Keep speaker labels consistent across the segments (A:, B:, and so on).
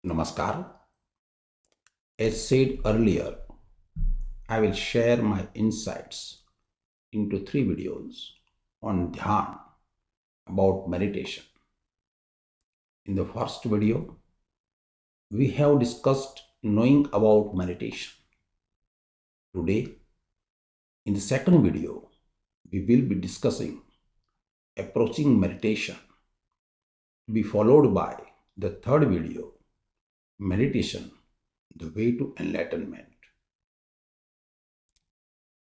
A: Namaskar. As said earlier, I will share my insights into 3 videos on Dhyan about meditation. In the first video, we have discussed knowing about meditation. Today, in the second video, we will be discussing approaching meditation, to be followed by the third video, meditation, the way to enlightenment.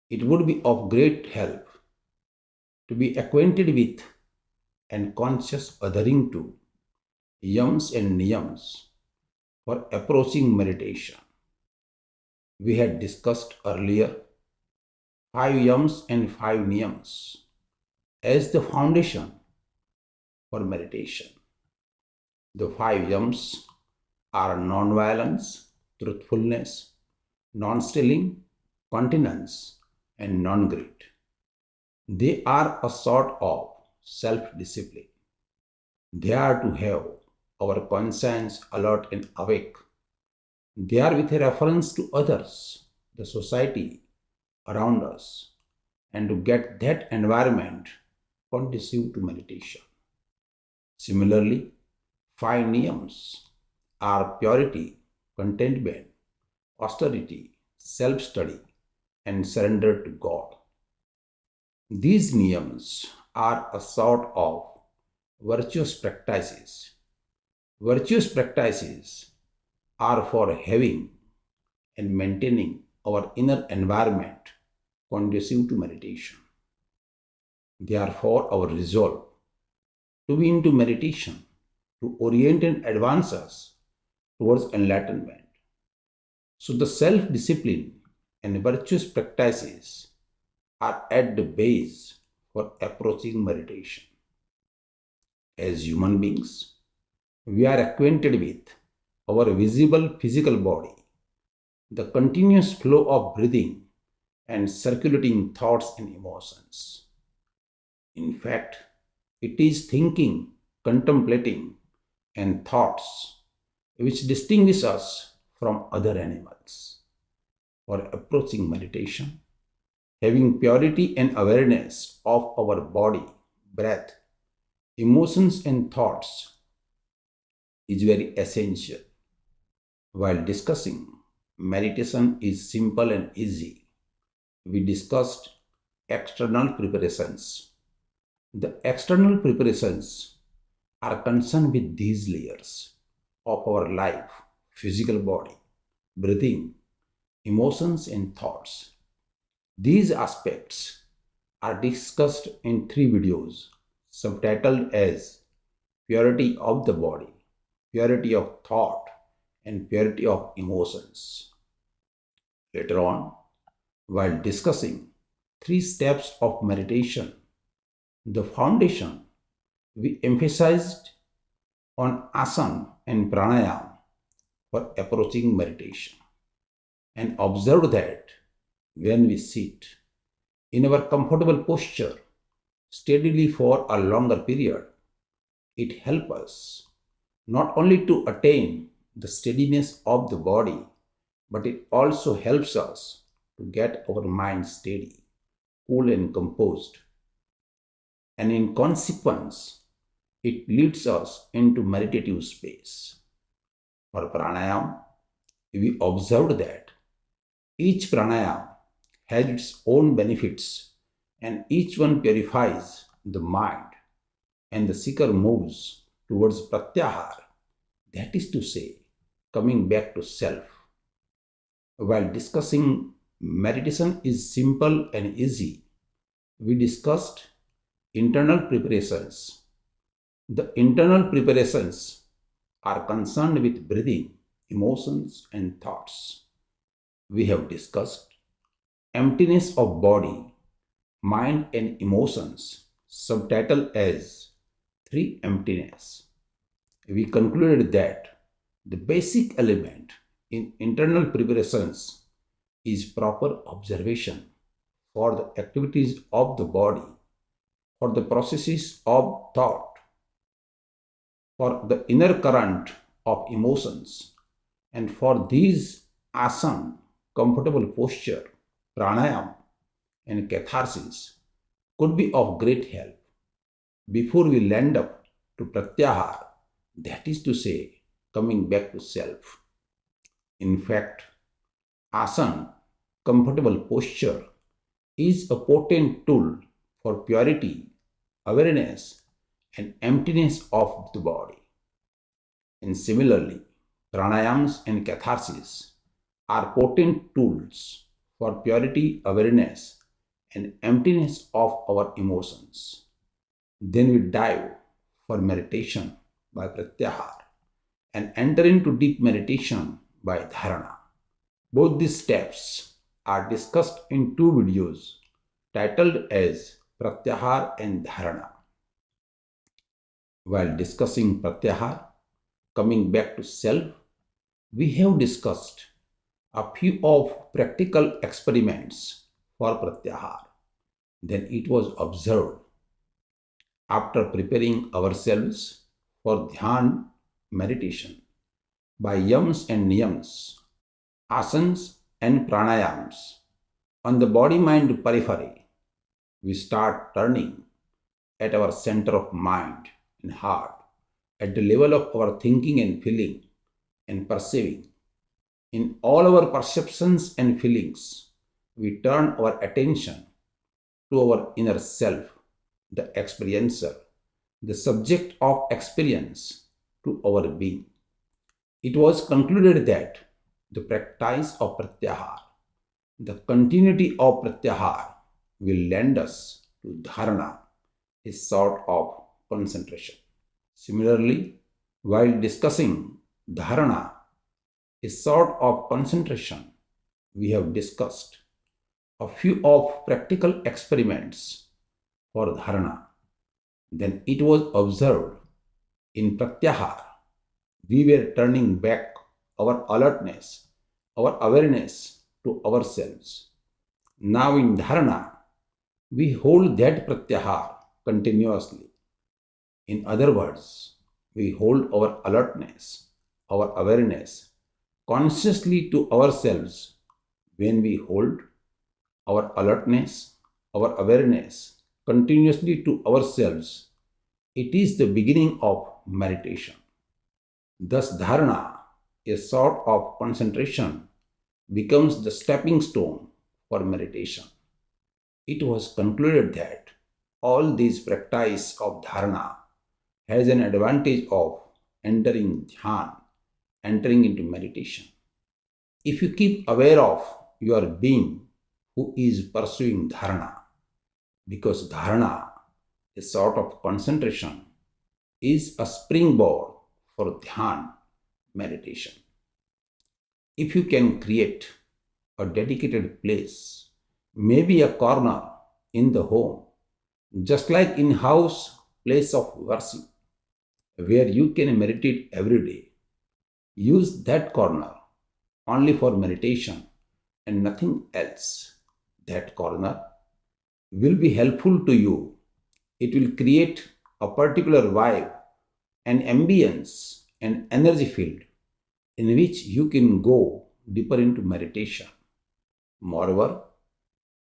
A: It would be of great help to be acquainted with and conscious adhering to Yams and Niyams for approaching meditation. We had discussed earlier 5 Yams and 5 Niyams as the foundation for meditation. The 5 Yams are non-violence, truthfulness, non-stealing, continence, and non-greed. They are a sort of self-discipline. They are to have our conscience alert and awake. They are with a reference to others, the society around us, and to get that environment conducive to meditation. Similarly, 5 Niyams are purity, contentment, austerity, self-study, and surrender to God. These Niyams are a sort of virtuous practices. Virtuous practices are for having and maintaining our inner environment conducive to meditation. They are for our resolve to be into meditation, to orient and advance us towards enlightenment. So the self-discipline and virtuous practices are at the base for approaching meditation. As human beings, we are acquainted with our visible physical body, the continuous flow of breathing and circulating thoughts and emotions. In fact, it is thinking, contemplating, and thoughts which distinguish us from other animals. For approaching meditation, having purity and awareness of our body, breath, emotions, and thoughts is very essential. While discussing meditation is simple and easy, we discussed external preparations. The external preparations are concerned with these layers of our life, physical body, breathing, emotions, and thoughts. These aspects are discussed in 3 videos subtitled as purity of the body, purity of thought, and purity of emotions. Later on, while discussing 3 steps of meditation, the foundation, we emphasized on asana and pranayama for approaching meditation, and observed that when we sit in our comfortable posture steadily for a longer period, it helps us not only to attain the steadiness of the body, but it also helps us to get our mind steady, cool, and composed. And in consequence, it leads us into meditative space. For pranayama, we observed that each pranayama has its own benefits, and each one purifies the mind, and the seeker moves towards Pratyahara, that is to say, coming back to self. While discussing meditation is simple and easy, we discussed internal preparations. The internal preparations are concerned with breathing, emotions, and thoughts. We have discussed emptiness of body, mind, and emotions, subtitled as 3 Emptiness. We concluded that the basic element in internal preparations is proper observation for the activities of the body, for the processes of thought, for the inner current of emotions. And for these asana, comfortable posture, pranayam, and catharsis could be of great help before we land up to pratyahara, that is to say, coming back to self. In fact, asana, comfortable posture, is a potent tool for purity, awareness, and emptiness of the body. And similarly, pranayams and catharsis are potent tools for purity, awareness, and emptiness of our emotions. Then we dive for meditation by Pratyahara and enter into deep meditation by Dharana. Both these steps are discussed in two videos titled as Pratyahara and Dharana. While discussing Pratyahara, coming back to self, we have discussed a few of practical experiments for Pratyahara. Then it was observed after preparing ourselves for Dhyan meditation by Yams and Niyams, asanas and pranayams on the body-mind periphery, we start turning at our center of mind and heart, at the level of our thinking and feeling and perceiving. In all our perceptions and feelings, we turn our attention to our inner self, the experiencer, the subject of experience, to our being. It was concluded that the practice of Pratyahara, the continuity of Pratyahara, will lend us to Dharana, a sort of concentration. Similarly, while discussing Dharana, a sort of concentration, we have discussed a few of practical experiments for Dharana. Then it was observed in Pratyahara, we were turning back our alertness, our awareness to ourselves. Now in Dharana, we hold that Pratyahara continuously. In other words, we hold our alertness, our awareness consciously to ourselves. When we hold our alertness, our awareness continuously to ourselves, it is the beginning of meditation. Thus, Dharana, a sort of concentration, becomes the stepping stone for meditation. It was concluded that all these practice of Dharana has an advantage of entering Dhyan, entering into meditation. If you keep aware of your being who is pursuing Dharana, because Dharana, a sort of concentration, is a springboard for Dhyan meditation. If you can create a dedicated place, maybe a corner in the home, just like in-house place of worship, where you can meditate every day, use that corner only for meditation and nothing else. That corner will be helpful to you. It will create a particular vibe, an ambience, an energy field in which you can go deeper into meditation. Moreover,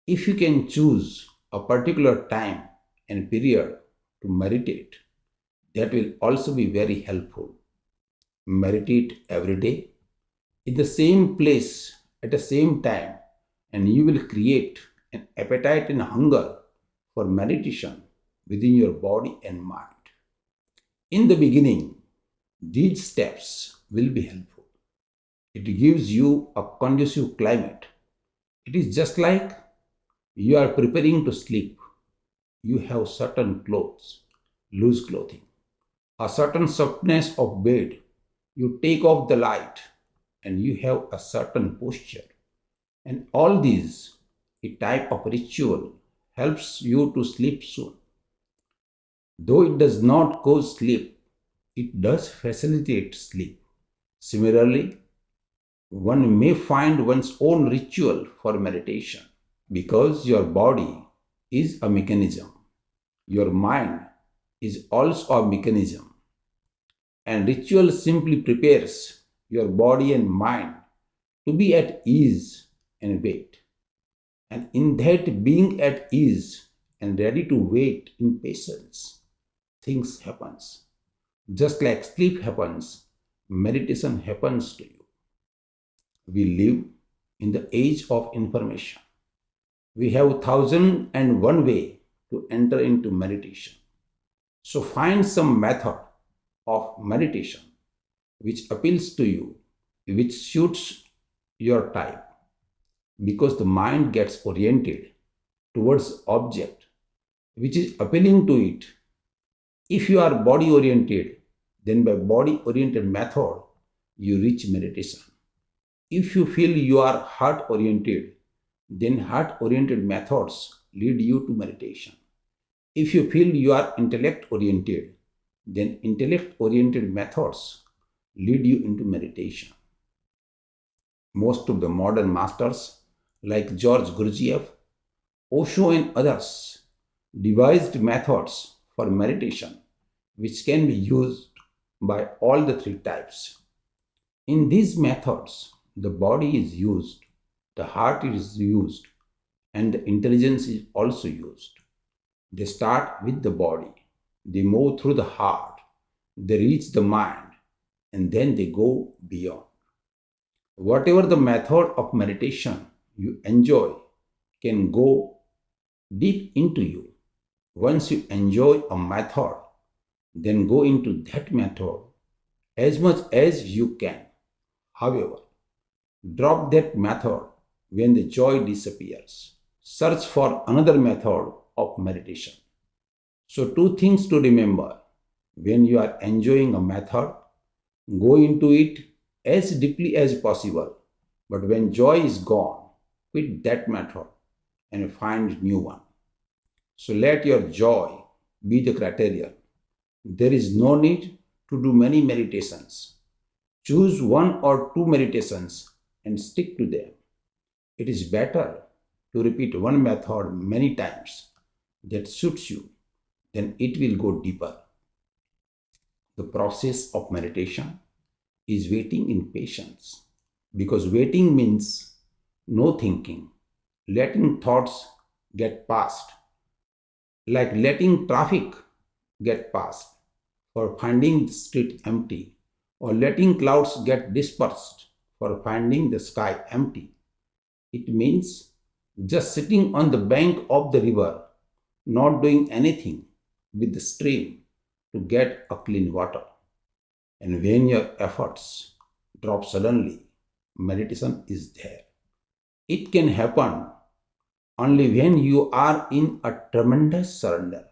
A: if you can choose a particular time and period to meditate, that will also be very helpful. Meditate every day in the same place at the same time, and you will create an appetite and hunger for meditation within your body and mind. In the beginning, these steps will be helpful. It gives you a conducive climate. It is just like you are preparing to sleep. You have certain clothes, loose clothing, a certain softness of bed. You take off the light and you have a certain posture. And all these, a type of ritual, helps you to sleep soon. Though it does not cause sleep, it does facilitate sleep. Similarly, one may find one's own ritual for meditation because your body is a mechanism. Your mind is also a mechanism. And ritual simply prepares your body and mind to be at ease and wait. And in that being at ease and ready to wait in patience, things happens. Just like sleep happens, meditation happens to you. We live in the age of information. We have thousand and one way to enter into meditation. So find some method of meditation which appeals to you, which suits your type, because the mind gets oriented towards object which is appealing to it. If you are body oriented, then by body oriented method you reach meditation. If you feel you are heart oriented, then heart oriented methods lead you to meditation. If you feel you are intellect oriented, then intellect oriented methods lead you into meditation. Most of the modern masters like George Gurdjieff, Osho and others devised methods for meditation which can be used by all the three types. In these methods, the body is used, the heart is used, and the intelligence is also used. They start with the body, they move through the heart, they reach the mind, and then they go beyond. Whatever the method of meditation you enjoy can go deep into you. Once you enjoy a method, then go into that method as much as you can. However, drop that method when the joy disappears. Search for another method of meditation. So, two things to remember: when you are enjoying a method, go into it as deeply as possible. But when joy is gone, quit that method and find new one. So let your joy be the criterion. There is no need to do many meditations. Choose one or two meditations and stick to them. It is better to repeat one method many times that suits you, then it will go deeper. The process of meditation is waiting in patience, because waiting means no thinking, letting thoughts get past, like letting traffic get past, for finding the street empty, or letting clouds get dispersed for finding the sky empty. It means just sitting on the bank of the river, not doing anything with the stream to get a clean water. And when your efforts drop suddenly, meditation is there. It can happen only when you are in a tremendous surrender.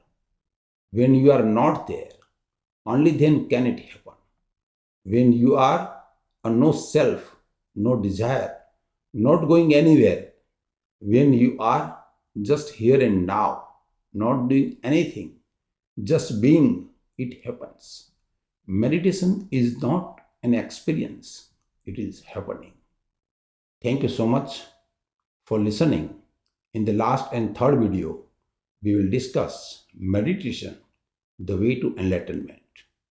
A: When you are not there, only then can it happen. When you are a no self, no desire, not going anywhere, when you are just here and now, not doing anything, just being, it happens. Meditation is not an experience, it is happening. Thank you so much for listening. In the last and third video, we will discuss meditation, the way to enlightenment.